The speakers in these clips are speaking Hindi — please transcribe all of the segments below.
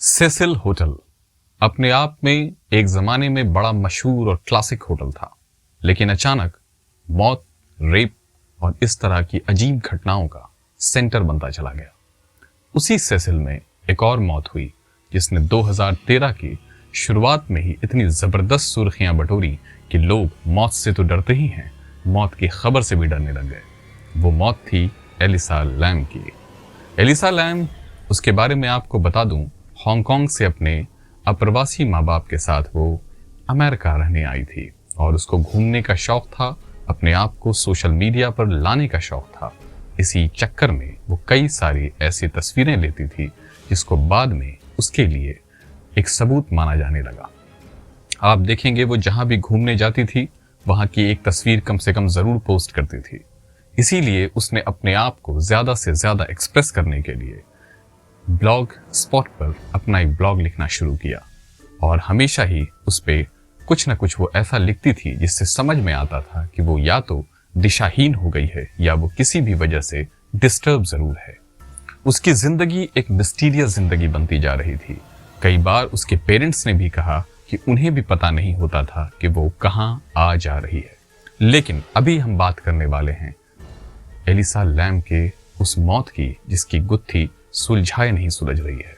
सेसिल होटल अपने आप में एक जमाने में बड़ा मशहूर और क्लासिक होटल था, लेकिन अचानक मौत, रेप और इस तरह की अजीब घटनाओं का सेंटर बनता चला गया। उसी सेसिल में एक और मौत हुई जिसने 2013 की शुरुआत में ही इतनी जबरदस्त सुर्खियां बटोरी कि लोग मौत से तो डरते ही हैं, मौत की खबर से भी डरने लग गए। वो मौत थी एलिसा लैम की। एलिसा लैम, उसके बारे में आपको बता दूं, हांगकांग से अपने अप्रवासी माँ बाप के साथ वो अमेरिका रहने आई थी और उसको घूमने का शौक था, अपने आप को सोशल मीडिया पर लाने का शौक था। इसी चक्कर में वो कई सारी ऐसी तस्वीरें लेती थी जिसको बाद में उसके लिए एक सबूत माना जाने लगा। आप देखेंगे वो जहां भी घूमने जाती थी वहां की एक तस्वीर कम से कम जरूर पोस्ट करती थी। इसीलिए उसने अपने आप को ज्यादा से ज्यादा एक्सप्रेस करने के लिए ब्लॉग स्पॉट पर अपना एक ब्लॉग लिखना शुरू किया और हमेशा ही उस पे कुछ न कुछ वो ऐसा लिखती थी जिससे समझ में आता था कि वो या तो दिशाहीन हो गई है या वो किसी भी वजह से डिस्टर्ब जरूर है। उसकी जिंदगी एक मिस्टीरियस जिंदगी बनती जा रही थी। कई बार उसके पेरेंट्स ने भी कहा कि उन्हें भी पता नहीं होता था कि वो कहाँ आ जा रही है। लेकिन अभी हम बात करने वाले हैं एलिसा लैम के उस मौत की जिसकी गुत्थी सुलझाए नहीं सुलझ रही है।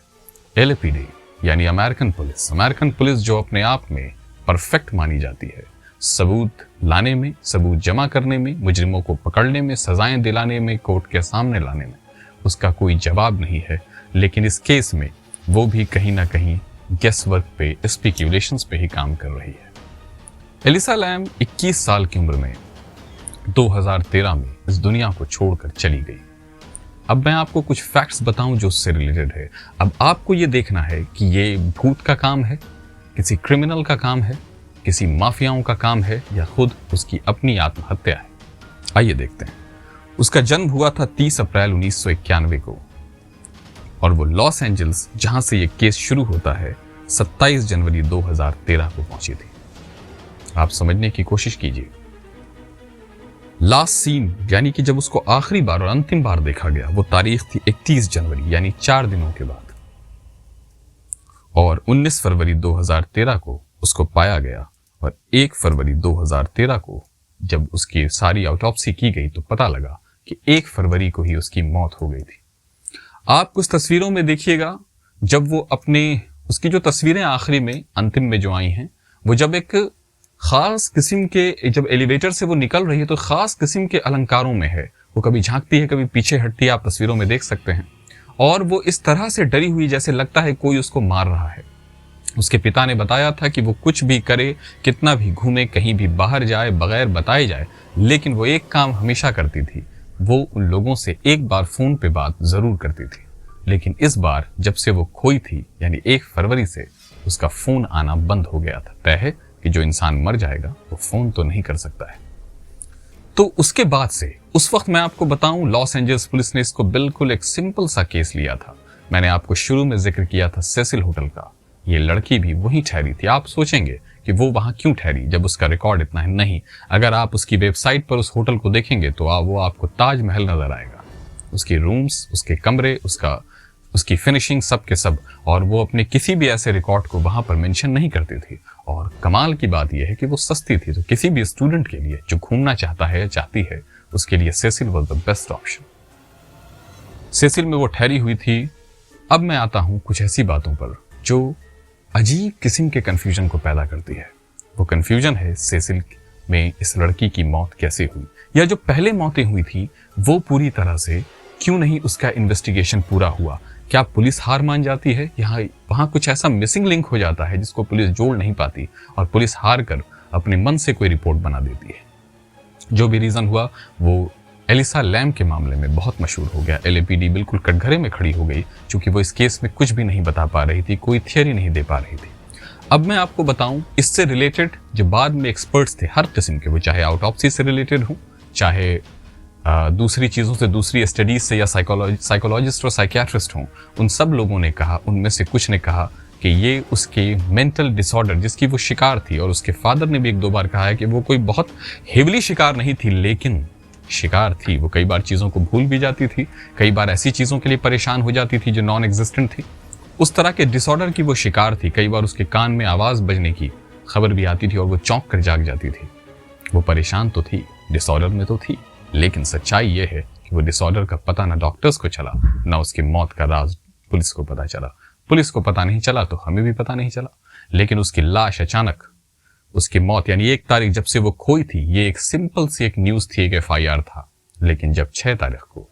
एलएपीडी यानी अमेरिकन पुलिस जो अपने आप में परफेक्ट मानी जाती है, सबूत लाने में, सबूत जमा करने में, मुजरिमों को पकड़ने में, सजाएं दिलाने में, कोर्ट के सामने लाने में उसका कोई जवाब नहीं है। लेकिन इस केस में वो भी कहीं ना कहीं गेस वर्क पे, स्पेक्यूलेशंस पे ही काम कर रही है। एलिसा लैम 21 साल की उम्र में 2013 में इस दुनिया को छोड़कर चली गई। अब मैं आपको कुछ फैक्ट्स बताऊं जो उससे रिलेटेड है। अब आपको ये देखना है कि ये भूत का काम है, किसी क्रिमिनल का काम है, किसी माफियाओं का काम है या खुद उसकी अपनी आत्महत्या है। आइए देखते हैं। उसका जन्म हुआ था 30 अप्रैल 1991 को और वो लॉस एंजल्स, जहां से ये केस शुरू होता है, 27 जनवरी 2013 को पहुंची थी। आप समझने की कोशिश कीजिए। लास्ट सीन यानी कि जब उसको आखिरी बार और अंतिम बार देखा गया, वो तारीख थी 31 जनवरी यानी 4 दिनों के बाद। और 19 फरवरी 2013 को उसको पाया गया और 1 फरवरी 2013 को जब उसकी सारी ऑटोप्सी की गई तो पता लगा कि 1 फरवरी को ही उसकी मौत हो गई थी। आप कुछ तस्वीरों में देखिएगा, जब वो उसकी जो तस्वीरें आखिरी में अंतिम में जो आई हैं, वो जब एक खास किस्म के, जब एलिवेटर से वो निकल रही है तो खास किस्म के अलंकारों में है। वो कभी झांकती है, कभी पीछे हटती है, आप तस्वीरों में देख सकते हैं। और वो इस तरह से डरी हुई जैसे लगता है कोई उसको मार रहा है। उसके पिता ने बताया था कि वो कुछ भी करे, कितना भी घूमे, कहीं भी बाहर जाए, बगैर बताए जाए, लेकिन वो एक काम हमेशा करती थी, वो उन लोगों से एक बार फोन पे बात जरूर करती थी। लेकिन इस बार जब से वो खोई थी यानी 1 फरवरी से उसका फोन आना बंद हो गया था। तय है कि जो इंसान मर जाएगा वो फोन तो नहीं कर सकता है। तो उसके बाद से उस वक्त मैं आपको बताऊं, लॉस एंजल्स पुलिस ने इसको बिल्कुल एक सिंपल सा केस लिया था। मैंने आपको शुरू में जिक्र किया था सेसिल होटल का। ये लड़की भी वहीं ठहरी थी। आप सोचेंगे कि वो वहां क्यों ठहरी जब उसका रिकॉर्ड इतना है। नहीं, अगर आप उसकी वेबसाइट पर उस होटल को देखेंगे तो वो आपको ताजमहल नजर आएगा। उसके रूम्स, उसके कमरे, उसकी फिनिशिंग, सब के सब। और वो अपने किसी भी ऐसे रिकॉर्ड को वहां पर मेंशन नहीं करती थी। और कमाल की बात यह है कि वो सस्ती थी, तो किसी भी स्टूडेंट के लिए जो घूमना चाहता है या चाहती है, उसके लिए Cecil was the best option. Cecil में वो ठहरी हुई थी। अब मैं आता हूं कुछ ऐसी बातों पर जो अजीब किस्म के कंफ्यूजन को पैदा करती है। वो कंफ्यूजन है सेसिल में इस लड़की की मौत कैसे हुई, या जो पहले मौतें हुई थी वो पूरी तरह से क्यों नहीं उसका इन्वेस्टिगेशन पूरा हुआ। क्या पुलिस हार मान जाती है, वहां कुछ ऐसा मिसिंग लिंक हो जाता है जिसको पुलिस जोड़ नहीं पाती और पुलिस हार कर अपने मन से कोई रिपोर्ट बना देती है। जो भी रीजन हुआ वो एलिसा लैम के मामले में बहुत मशहूर हो गया। एलएपीडी बिल्कुल कटघरे में खड़ी हो गई क्योंकि वो इस केस में कुछ भी नहीं बता पा रही थी, कोई थियरी नहीं दे पा रही थी। अब मैं आपको बताऊं, इससे रिलेटेड जो बाद में एक्सपर्ट्स थे हर किस्म के, वो चाहे आउटॉप्सी से रिलेटेड हो, चाहे दूसरी चीज़ों से, दूसरी स्टडीज से, या साइकोलॉजिस्ट और साइकियाट्रिस्ट हों, उन सब लोगों ने कहा, उनमें से कुछ ने कहा कि ये उसके मेंटल डिसऑर्डर जिसकी वो शिकार थी, और उसके फादर ने भी 1-2 बार कहा है कि वो कोई बहुत हेवली शिकार नहीं थी, लेकिन शिकार थी। वो कई बार चीज़ों को भूल भी जाती थी, कई बार ऐसी चीज़ों के लिए परेशान हो जाती थी जो नॉन एग्जिस्टेंट थी। उस तरह के डिसऑर्डर की वो शिकार थी। कई बार उसके कान में आवाज बजने की खबर भी आती थी और वो चौंक कर जाग जाती थी। वो परेशान तो थी, डिसऑर्डर में तो थी, लेकिन सच्चाई ये है कि वो डिसऑर्डर का पता ना डॉक्टर्स को चला, ना उसकी मौत का राज पुलिस को पता चला। पुलिस को पता नहीं चला तो हमें भी पता नहीं चला, लेकिन उसकी लाश अचानक, उसकी मौत यानी 1 तारीख जब से वो खोई थी, ये एक सिंपल सी एक न्यूज थी, एक FIR था। लेकिन जब 6 तारीख को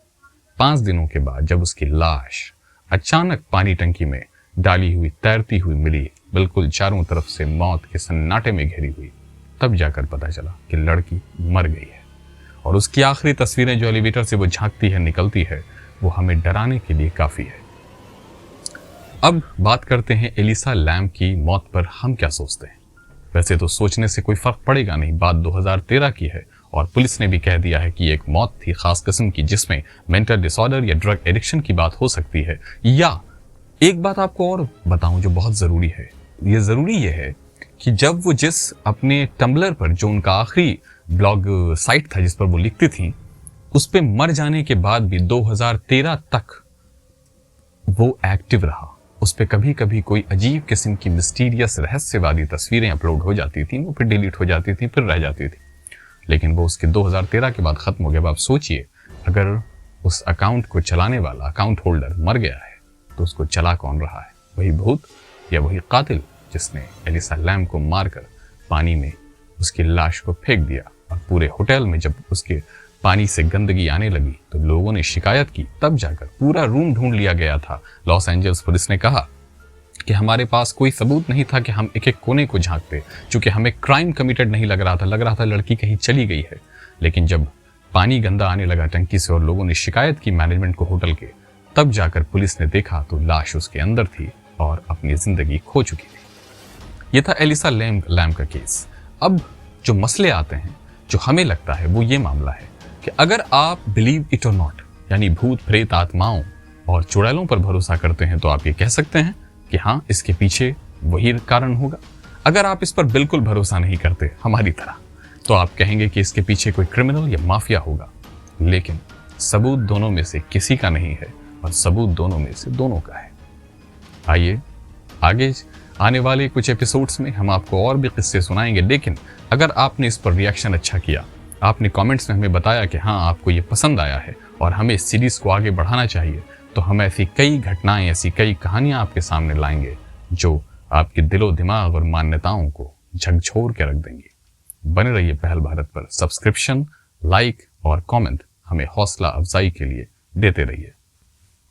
5 दिनों के बाद जब उसकी लाश अचानक पानी टंकी में डाली हुई तैरती हुई मिली, बिल्कुल चारों तरफ से मौत के सन्नाटे में घिरी हुई, तब जाकर पता चला कि लड़की मर गई है। और उसकी आखिरी तस्वीरें जो एलिवेटर से वो झांकती है, निकलती है, वो हमें डराने के लिए काफी है। अब बात करते हैं एलिसा लैम की मौत पर हम क्या सोचते हैं। वैसे तो सोचने से कोई फर्क पड़ेगा नहीं, बात 2013 की है और पुलिस ने भी कह दिया है कि एक मौत थी खास किस्म की, जिसमें मेंटल डिसऑर्डर या ड्रग एडिक्शन की बात हो सकती है। या एक बात आपको और बताऊं जो बहुत जरूरी है, ये जरूरी ये है कि जब वो जिस अपने टम्बलर पर, जो उनका आखिरी ब्लॉग साइट था जिस पर वो लिखती थी, उस पे मर जाने के बाद भी 2013 तक वो एक्टिव रहा। उस पे कभी कभी कोई अजीब किस्म की मिस्टीरियस रहस्यवादी तस्वीरें अपलोड हो जाती थी, वो फिर डिलीट हो जाती थी, फिर रह जाती थी, लेकिन वो उसके 2013 के बाद खत्म हो गया। अब आप सोचिए, अगर उस अकाउंट को चलाने वाला अकाउंट होल्डर मर गया है तो उसको चला कौन रहा है? वही भूत या वही कातिल जिसने एलिसा लैम को मारकर पानी में उसकी लाश को फेंक दिया। और पूरे होटल में जब उसके पानी से गंदगी आने लगी तो लोगों ने शिकायत की, तब जाकर पूरा रूम ढूंढ लिया गया था। लॉस एंजल्स पुलिस ने कहा कि हमारे पास कोई सबूत नहीं था कि हम एक एक कोने को झांकते, क्योंकि हमें क्राइम कमिटेड नहीं लग रहा था लड़की कहीं चली गई है। लेकिन जब पानी गंदा आने लगा टंकी से और लोगों ने शिकायत की मैनेजमेंट को होटल के, तब जाकर पुलिस ने देखा तो लाश उसके अंदर थी और अपनी जिंदगी खो चुकी थी। यह था एलिसा लैम का केस। अब जो मसले आते हैं, जो हमें लगता है, वो ये मामला है कि अगर आप बिलीव इट और नॉट, यानी भूत प्रेत आत्माओं और चुड़ैलों पर भरोसा करते हैं, तो आप ये कह सकते हैं कि हाँ, इसके पीछे वही कारण होगा। अगर आप इस पर बिल्कुल भरोसा नहीं करते हमारी तरह, तो आप कहेंगे कि इसके पीछे कोई क्रिमिनल या माफिया होगा। लेकिन सबूत दोनों में से किसी का नहीं है और सबूत दोनों में से दोनों का है। आइए आगे आने वाले कुछ एपिसोड्स में हम आपको और भी किस्से सुनाएंगे, लेकिन अगर आपने इस पर रिएक्शन अच्छा किया, आपने कमेंट्स में हमें बताया कि हाँ आपको ये पसंद आया है और हमें इस सीरीज को आगे बढ़ाना चाहिए, तो हम ऐसी कई घटनाएं, ऐसी कई कहानियां आपके सामने लाएंगे जो आपके दिलो दिमाग और मान्यताओं को झकझोर के रख देंगी। बने रहिए पहल भारत पर। सब्सक्रिप्शन, लाइक और कमेंट हमें हौसला अफजाई के लिए देते रहिए।